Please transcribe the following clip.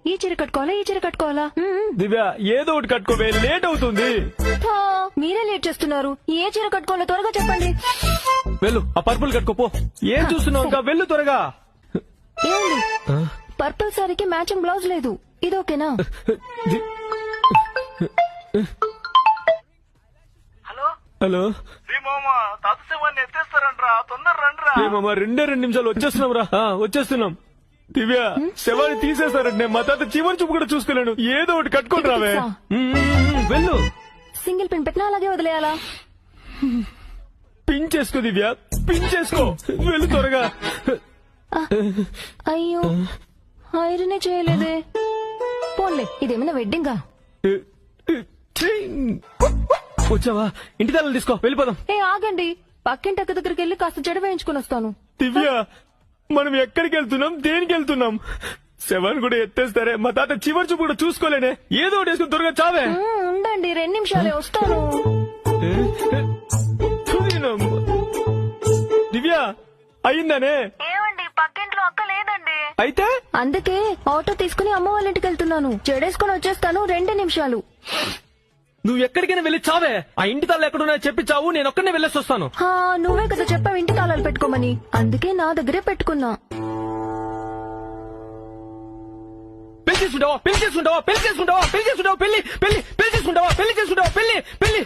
ఈ చీర కట్టుకోవాలా దివ్య ఏదో ఒకటి కట్టుకోవే, లేట్ అవుతుంది. మీరే లేట్ చేస్తున్నారు. ఏ చీర కట్టుకోవాలో త్వరగా చెప్పండి. వెళ్ళు, ఆ పర్పుల్ కట్టుకోపో. ఏం చూస్తున్నావు ఇంకా, వెళ్ళు త్వరగా. ఏమండి, పర్పుల్ సారీకి మ్యాచింగ్ బ్లౌజ్ లేదు, ఇది ఓకేనా? హలో ఎత్తేస్తారంట్రా, తొందర రండిరా. ఏమమ్మా, 2 నిమిషాలు వచ్చేస్తున్నాం రా. వచ్చేస్తున్నాం. దివ్య శవాన్ని తీసేస్తారంటే మా తాత చివరి చూపు కూడా చూసుకోలేను. ఏదో ఒకటి కట్టుకొని రావే. వెళ్ళు. సింగిల్ పిన్ పెట్టినా అలాగే వదిలేయాలా? పిన్ చేసుకో దివ్య, పిన్ చేసుకో. వెళ్ళు త్వరగా. అయ్యో, ఐరనే చేయలేదే. పోన్లే, ఇదేమైనా వెడ్డింగా? వచ్చావా? ఇంటి తల్లని తీసుకో, వెళ్ళిపోదాం. ఆగండి, పక్కింటి అక్క దగ్గరికి వెళ్ళి కాస్త జడ వేయించుకుని వస్తాను. దివ్య, మనం ఎక్కడికి వెళ్తున్నాం, దేనికి వెళ్తున్నాం? శవాన్ని కూడా ఎత్తేస్తారే, మా తాత చివరి చూపు కూడా చూసుకోలేనే. ఏదో ఒకటి వేసుకుని త్వరగా చావే. ఉండండి, 2 నిమిషాలే, వస్తాను. దివ్య, అయిందనే? ఏమండి, పక్కింట్లో అక్క లేదండి. అయితే అందుకే ఆటో తీసుకుని అమ్మ వాళ్ళ ఇంటికి వెళ్తున్నాను. జడేసుకుని వచ్చేస్తాను, 2 నిమిషాలు. నువ్వు ఎక్కడికైనా వెళ్ళి చావే. ఆ ఇంటి తాళ్ళు ఎక్కడున్నా చెప్పి చావు, నేను ఒక్కనే వెళ్ళేసి వస్తాను. నువ్వే కదా చెప్పావు ఇంటి తాళాలు పెట్టుకోమని, అందుకే నా దగ్గరే పెట్టుకున్నా. పెళ్లి చేసుకుంటావా, పెళ్లి చేసుకుంటావా, పెళ్లి చేసుకుంటావా, పెళ్లి చేసుకుంటావా, పెళ్లి పెళ్లి పెళ్లి చేసుకుంటావా, పెళ్లి చేసుకుంటావా, పెళ్లి పెళ్లి